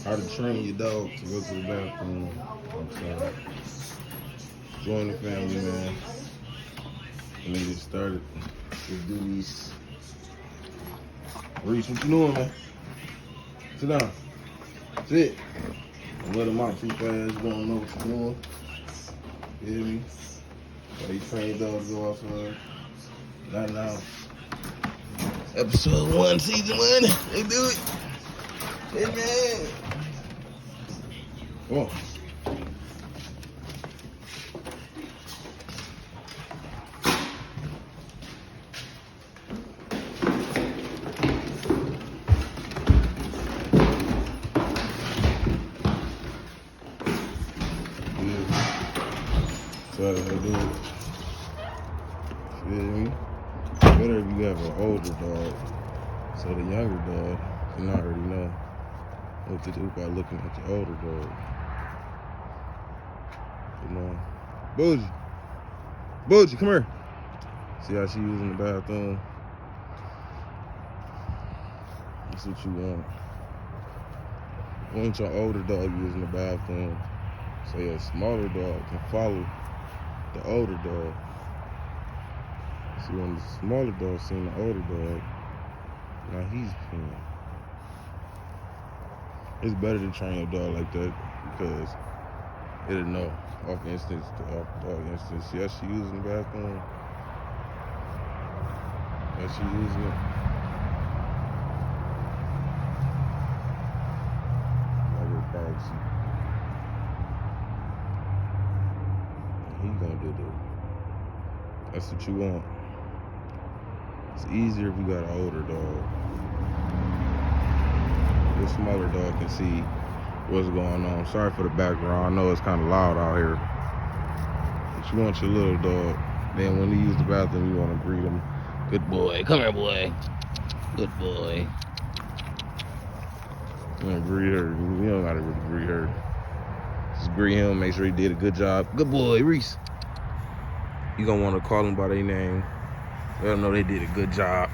How to train your dog to go to the bathroom. So, join the family, man. And then get started. Let's do these. Reese, what you doing, man? Sit down. Sit. And let him out too fast. You don't know what you're doing. You hear me? While you train your dog to go outside. Not now. Episode 1, season 1. They do it. Hey, man. Come on. So that's how I do it. Feel me? Better if you have an older dog. So the younger dog can already know what to do by looking at the older dog. Come on. Bougie. Bougie, come here. See how she using the bathroom? That's what you want. You want your older dog using the bathroom so your smaller dog can follow the older dog. See, when the smaller dog seen the older dog, now he's peeing. It's better to train your dog like that because it'll know off dog instance. Yeah, she using the bathroom. Yeah, she using it. Like her privacy. He gonna do that. That's what you want. It's easier if you got an older dog. Your smaller dog can see what's going on. Sorry for the background. I know it's kind of loud out here. But you want your little dog. Then when he use the bathroom, you want to greet him. Good boy. Come here, boy. Good boy. You want to greet her. You don't got to really greet her. Just greet him. Make sure he did a good job. Good boy, Reese. You going to want to call them by their name. Let them know they did a good job.